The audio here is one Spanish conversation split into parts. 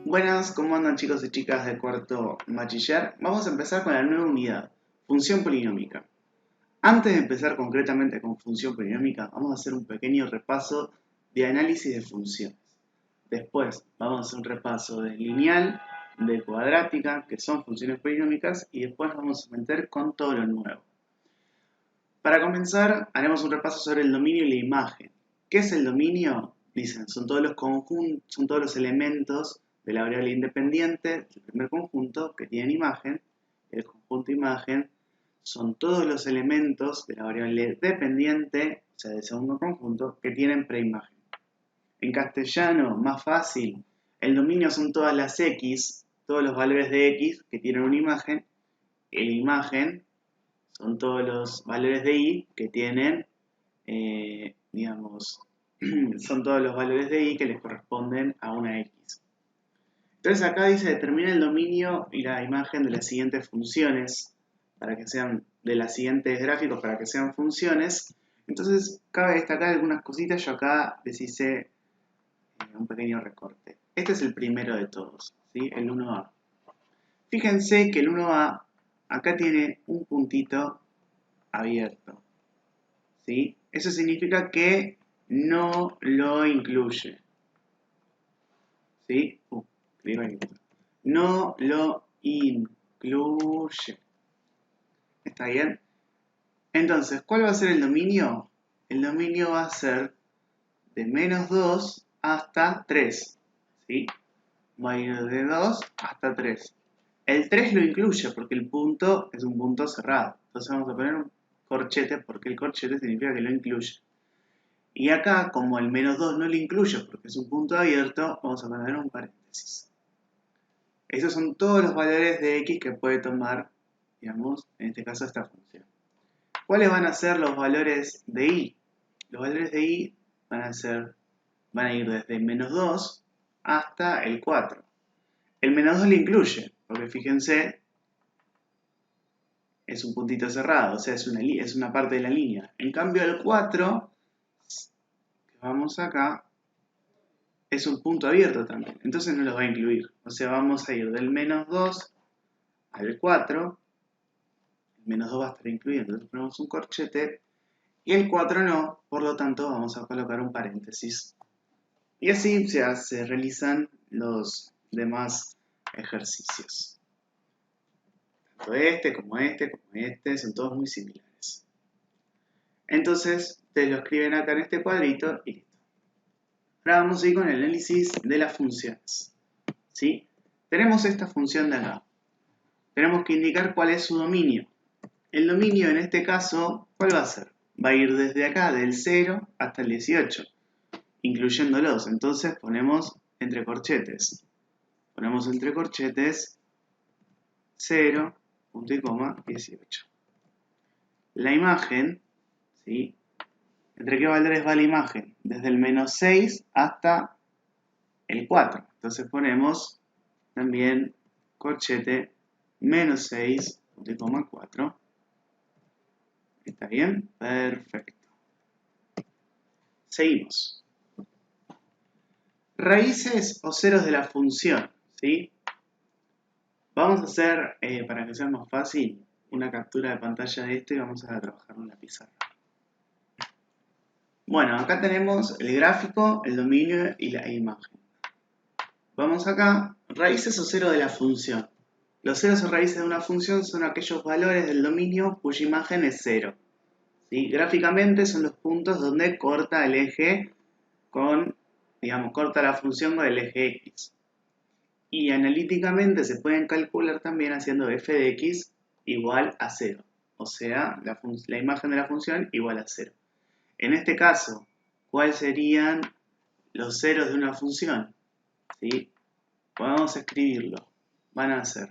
Buenas, ¿cómo andan chicos y chicas de cuarto bachiller? Vamos a empezar con la nueva unidad, función polinómica. Antes de empezar concretamente con función polinómica, vamos a hacer un pequeño repaso de análisis de funciones. Después vamos a hacer un repaso de lineal, de cuadrática, que son funciones polinómicas, y después vamos a meter con todo lo nuevo. Para comenzar, haremos un repaso sobre el dominio y la imagen. ¿Qué es el dominio? Dicen, son todos los conjuntos, son todos los elementos de la variable independiente del primer conjunto que tienen imagen. El conjunto imagen son todos los elementos de la variable dependiente, o sea, del segundo conjunto, que tienen preimagen. En castellano, más fácil, el dominio son todas las x, todos los valores de x que tienen una imagen. El imagen son todos los valores de y que tienen, digamos, son todos los valores de y que les corresponden a una x. Entonces acá dice determina el dominio y la imagen de las siguientes funciones, para que sean, de las siguientes gráficos para que sean funciones. Entonces cabe destacar algunas cositas, yo acá les hice un pequeño recorte. Este es el primero de todos, ¿sí? El 1A. Fíjense que el 1A acá tiene un puntito abierto, ¿sí? Eso significa que no lo incluye, ¿sí? No lo incluye. ¿Está bien? Entonces, ¿cuál va a ser el dominio? El dominio va a ser de menos 2 hasta 3, ¿sí? Va a ir de 2 hasta 3. El 3 lo incluye porque el punto es un punto cerrado. Entonces vamos a poner un corchete porque el corchete significa que lo incluye. Y acá, como el menos 2 no lo incluye porque es un punto abierto, vamos a poner un paréntesis. Esos son todos los valores de x que puede tomar, digamos, en este caso esta función. ¿Cuáles van a ser los valores de y? Los valores de y van a ir desde menos 2 hasta el 4. El menos 2 lo incluye, porque fíjense, es un puntito cerrado, o sea, es una parte de la línea. En cambio, el 4, que vamos acá, es un punto abierto también, entonces no los va a incluir. O sea, vamos a ir del menos 2 al 4, el menos 2 va a estar incluido, entonces ponemos un corchete, y el 4 no, por lo tanto vamos a colocar un paréntesis. Y así se realizan los demás ejercicios. Tanto este, como este, como este, son todos muy similares. Entonces, ustedes lo escriben acá en este cuadrito y listo. Ahora vamos a ir con el análisis de las funciones, ¿sí? Tenemos esta función de acá. Tenemos que indicar cuál es su dominio. El dominio en este caso, ¿cuál va a ser? Va a ir desde acá, del 0 hasta el 18, incluyéndolos. Entonces ponemos entre corchetes. Ponemos entre corchetes 0, punto y coma, 18. La imagen, ¿sí? ¿Entre qué valores va la imagen? Desde el menos 6 hasta el 4. Entonces ponemos también corchete menos 6, punto y coma, 4. ¿Está bien? Perfecto. Seguimos. Raíces o ceros de la función, ¿sí? Vamos a hacer, para que sea más fácil, una captura de pantalla de esto y vamos a trabajar en la pizarra. Bueno, acá tenemos el gráfico, el dominio y la imagen. Vamos acá, raíces o ceros de la función. Los ceros o raíces de una función son aquellos valores del dominio cuya imagen es 0. ¿Sí? Gráficamente son los puntos donde corta el eje con, digamos, corta la función con el eje x. Y analíticamente se pueden calcular también haciendo f de x igual a 0. O sea, la imagen de la función igual a 0. En este caso, ¿cuáles serían los ceros de una función? ¿Sí? Podemos escribirlo. Van a ser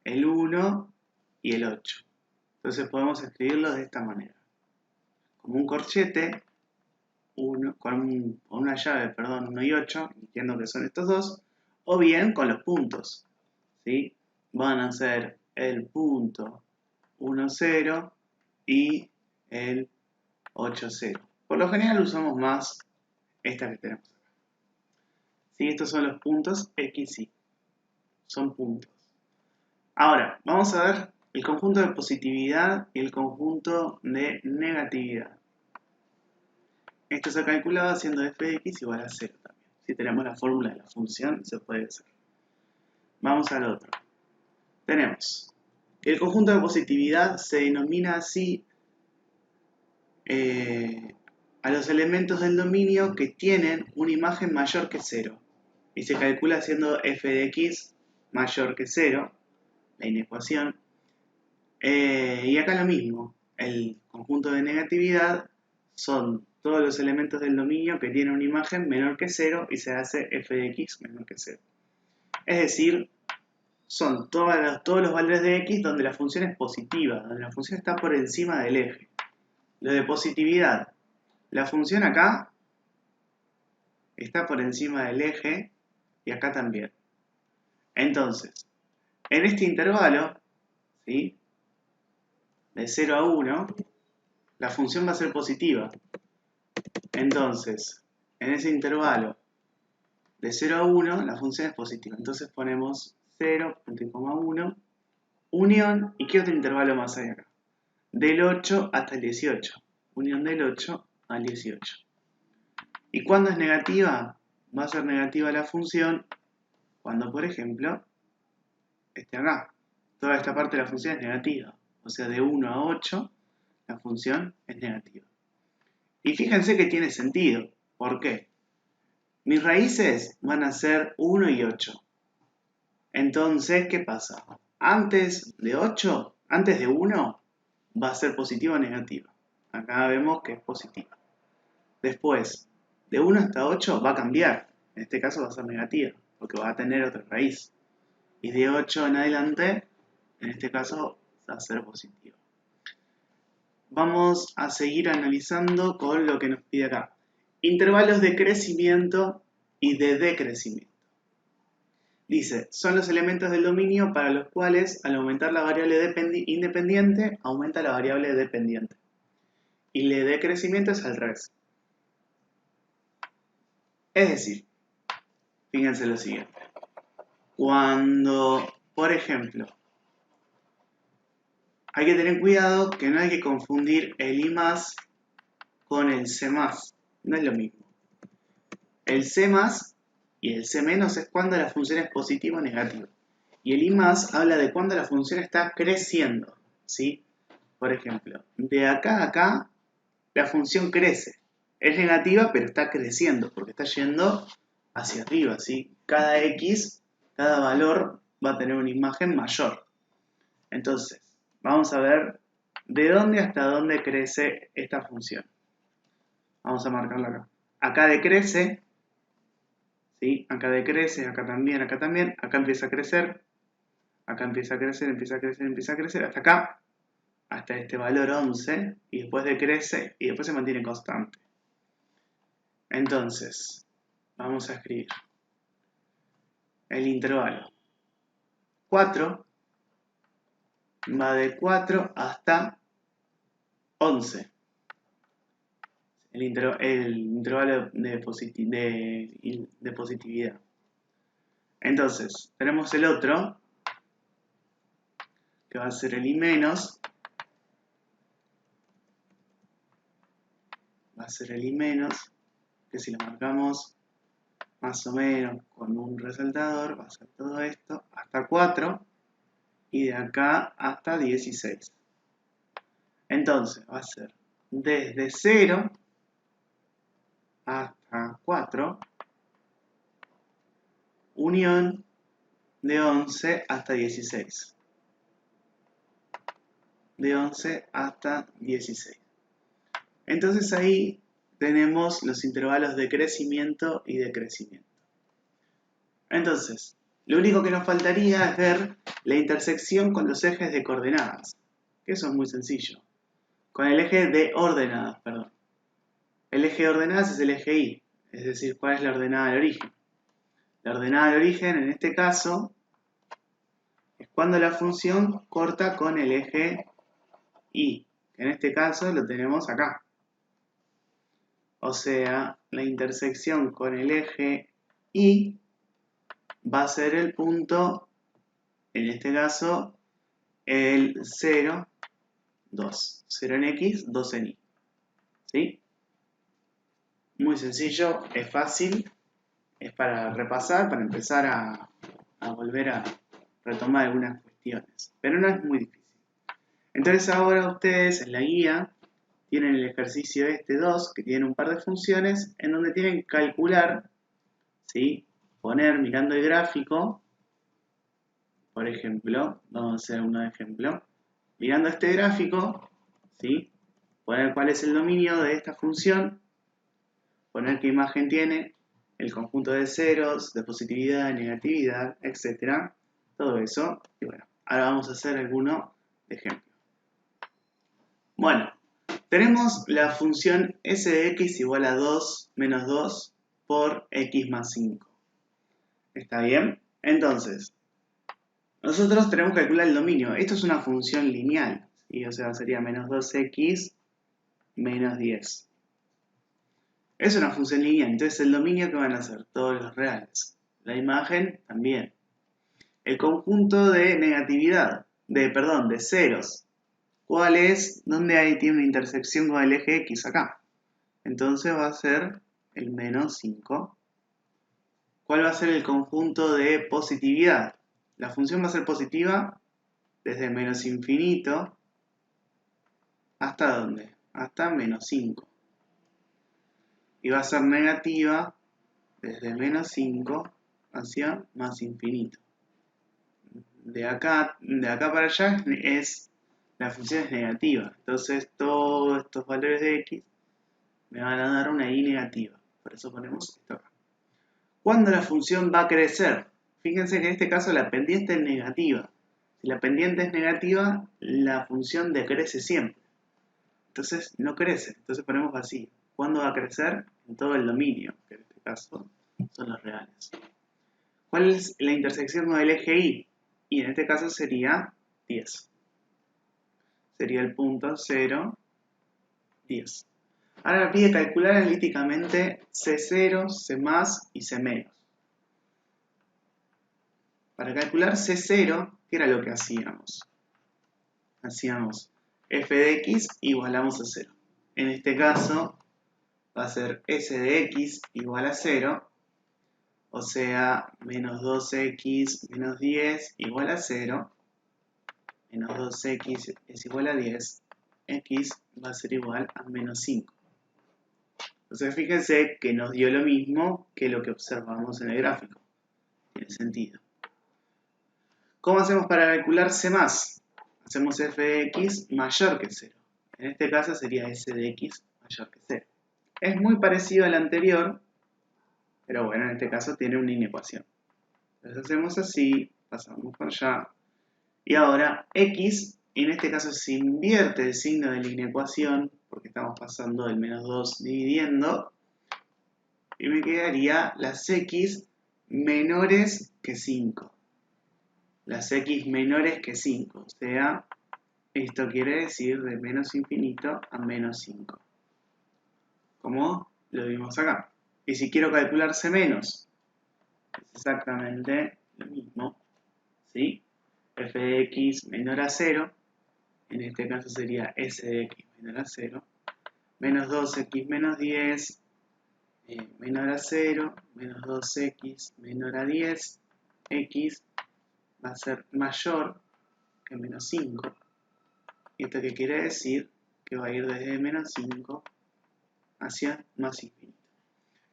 el 1 y el 8. Entonces podemos escribirlo de esta manera. Como un corchete, con una llave, 1 y 8, entiendo que son estos dos, o bien con los puntos, ¿sí? Van a ser el punto 1, 0 y el 8, 0. Por lo general usamos más esta que tenemos acá. ¿Sí? Estos son los puntos X, Y. Son puntos. Ahora, vamos a ver el conjunto de positividad y el conjunto de negatividad. Esto se ha calculado haciendo f de x igual a 0 también. Si tenemos la fórmula de la función, se puede hacer. Vamos al otro. Tenemos que el conjunto de positividad se denomina así a los elementos del dominio que tienen una imagen mayor que 0. Y se calcula haciendo f de x mayor que 0, la inecuación. Y acá lo mismo, el conjunto de negatividad son todos los elementos del dominio que tienen una imagen menor que 0 y se hace f de x menor que 0. Es decir, son todos los valores de x donde la función es positiva, donde la función está por encima del eje. Lo de positividad, la función acá está por encima del eje y acá también. Entonces, en este intervalo, ¿sí?, de 0 a 1, la función va a ser positiva. Entonces, en ese intervalo de 0 a 1, la función es positiva. Entonces ponemos 0, 1, unión, ¿y qué otro intervalo más hay acá? Del 8 hasta el 18. Unión del 8 al 18. ¿Y cuándo es negativa? Va a ser negativa la función cuando, por ejemplo, esté acá. Toda esta parte de la función es negativa. O sea, de 1 a 8, la función es negativa. Y fíjense que tiene sentido. ¿Por qué? Mis raíces van a ser 1 y 8. Entonces, ¿qué pasa? Antes de 8, antes de 1, va a ser positiva o negativa. Acá vemos que es positiva. Después, de 1 hasta 8 va a cambiar. En este caso va a ser negativa, porque va a tener otra raíz. Y de 8 en adelante, en este caso, va a ser positiva. Vamos a seguir analizando con lo que nos pide acá. Intervalos de crecimiento y de decrecimiento. Dice, son los elementos del dominio para los cuales al aumentar la variable independiente, aumenta la variable dependiente. Y el decrecimiento es al revés. Es decir, fíjense lo siguiente. Cuando, por ejemplo, hay que tener cuidado que no hay que confundir el I más con el C más. No es lo mismo. El C más y el C menos es cuando la función es positiva o negativa. Y el I más habla de cuando la función está creciendo, ¿sí? Por ejemplo, de acá a acá, la función crece. Es negativa, pero está creciendo, porque está yendo hacia arriba, ¿sí? Cada X, cada valor va a tener una imagen mayor. Entonces, vamos a ver de dónde hasta dónde crece esta función. Vamos a marcarla acá. Acá decrece, ¿sí? Acá decrece, acá también, acá empieza a crecer, acá empieza a crecer, empieza a crecer, empieza a crecer, hasta acá, hasta este valor 11, y después decrece, y después se mantiene constante. Entonces, vamos a escribir el intervalo. 4 va de 4 hasta 11. El intervalo de positividad. Entonces, tenemos el otro, que va a ser el I menos. Va a ser el I menos, que si lo marcamos más o menos con un resaltador, va a ser todo esto, hasta 4, y de acá hasta 16. Entonces, va a ser desde 0 hasta 4, unión de 11 hasta 16. De 11 hasta 16. Entonces ahí tenemos los intervalos de crecimiento y decrecimiento. Entonces, lo único que nos faltaría es ver la intersección con los ejes de coordenadas, que eso es muy sencillo. Con el eje de ordenadas, perdón. El eje de ordenadas es el eje Y, es decir, ¿cuál es la ordenada del origen? La ordenada del origen, en este caso, es cuando la función corta con el eje Y, que en este caso lo tenemos acá. O sea, la intersección con el eje y va a ser el punto, en este caso, el 0, 2. 0 en X, 2 en Y. ¿Sí? Muy sencillo, es fácil, es para repasar, para empezar a volver a retomar algunas cuestiones, pero no es muy difícil. Entonces ahora ustedes en la guía tienen el ejercicio este 2, que tiene un par de funciones, en donde tienen que calcular, ¿sí? Poner mirando el gráfico, por ejemplo, vamos a hacer un ejemplo, mirando este gráfico, ¿sí? Poner cuál es el dominio de esta función, poner qué imagen tiene, el conjunto de ceros, de positividad, negatividad, etc. Todo eso. Y bueno, ahora vamos a hacer alguno de ejemplo. Bueno, tenemos la función s de x igual a 2 menos 2 por x más 5. ¿Está bien? Entonces, nosotros tenemos que calcular el dominio. Esto es una función lineal, ¿sí? O sea, sería menos 2x menos 10. Es una función lineal, entonces el dominio, ¿qué van a ser? Todos los reales. La imagen también. El conjunto de negatividad, de ceros. ¿Cuál es? ¿Dónde tiene una intersección con el eje X? Acá. Entonces va a ser el menos 5. ¿Cuál va a ser el conjunto de positividad? La función va a ser positiva desde menos infinito. ¿Hasta dónde? Hasta menos 5. Y va a ser negativa desde menos 5 hacia más infinito. De acá para allá la función es negativa. Entonces todos estos valores de x me van a dar una y negativa. Por eso ponemos esto acá. ¿Cuándo la función va a crecer? Fíjense que en este caso la pendiente es negativa. Si la pendiente es negativa, la función decrece siempre. Entonces no crece. Entonces ponemos vacío. ¿Cuándo va a crecer? En todo el dominio, que en este caso son los reales. ¿Cuál es la intersección con el eje Y? Y en este caso sería 10. Sería el punto 0, 10. Ahora me pide calcular analíticamente C0, C más y C menos. Para calcular C0, ¿qué era lo que hacíamos? Hacíamos f de x igualamos a 0. En este caso va a ser s de x igual a 0, o sea, menos 2x menos 10 igual a 0, menos 2x es igual a 10, x va a ser igual a menos 5. Entonces fíjense que nos dio lo mismo que lo que observamos en el gráfico. Tiene sentido. ¿Cómo hacemos para calcular C+? Hacemos f de x mayor que 0. En este caso sería s de x mayor que 0. Es muy parecido al anterior, pero bueno, en este caso tiene una inecuación. Entonces hacemos así, pasamos por allá. Y ahora x, en este caso se invierte el signo de la inecuación, porque estamos pasando del menos 2 dividiendo, y me quedaría las x menores que 5. Las x menores que 5, o sea, esto quiere decir de menos infinito a menos 5. Como lo vimos acá. Y si quiero calcular C menos, es exactamente lo mismo, ¿sí? F de x menor a 0, en este caso sería S de x menor a 0, menos 2x menos 10, menor a 0, menos 2x menor a 10, x va a ser mayor que menos 5. ¿Y esto qué quiere decir? Que va a ir desde menos 5 hacia más infinito.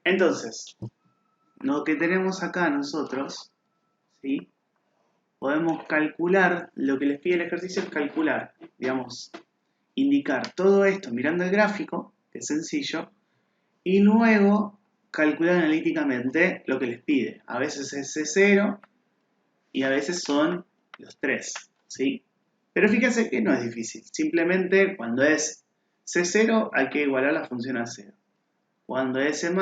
Entonces, lo que tenemos acá nosotros, ¿sí? Podemos calcular, lo que les pide el ejercicio es calcular, digamos, indicar todo esto mirando el gráfico, que es sencillo, y luego calcular analíticamente lo que les pide. A veces es C0 y a veces son los 3, ¿sí? Pero fíjense que no es difícil. Simplemente cuando es C0 hay que igualar la función a 0. Cuando es C+,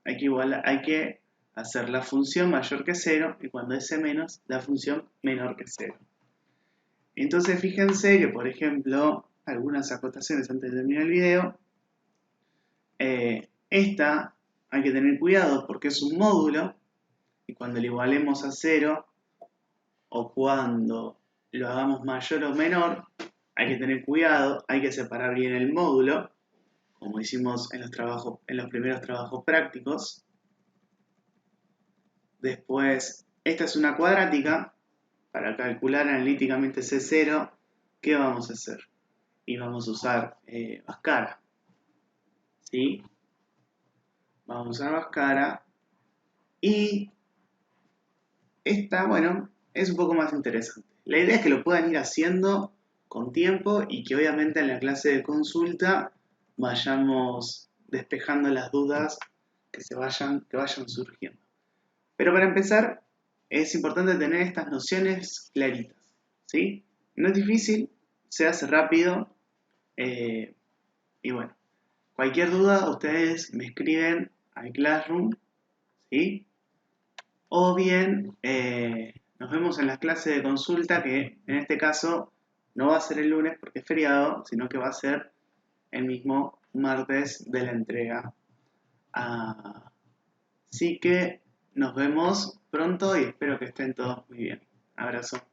hay que hacer la función mayor que 0 y cuando es C menos, la función menor que 0. Entonces fíjense que, por ejemplo, algunas acotaciones antes de terminar el video, esta hay que tener cuidado porque es un módulo y cuando lo igualemos a 0 o cuando lo hagamos mayor o menor, hay que tener cuidado, hay que separar bien el módulo, como hicimos en los primeros trabajos prácticos. Después, esta es una cuadrática. Para calcular analíticamente C0, ¿qué vamos a hacer? Y vamos a usar Bhaskara. ¿Sí? Vamos a usar Bhaskara. Y esta, bueno, es un poco más interesante. La idea es que lo puedan ir haciendo con tiempo y que obviamente en la clase de consulta vayamos despejando las dudas que vayan surgiendo. Pero para empezar, es importante tener estas nociones claritas, ¿sí? No es difícil, se hace rápido, y bueno, cualquier duda ustedes me escriben al Classroom, ¿sí? O bien nos vemos en las clases de consulta, que en este caso no va a ser el lunes porque es feriado, sino que va a ser el mismo martes de la entrega. Así que nos vemos pronto y espero que estén todos muy bien. Abrazo.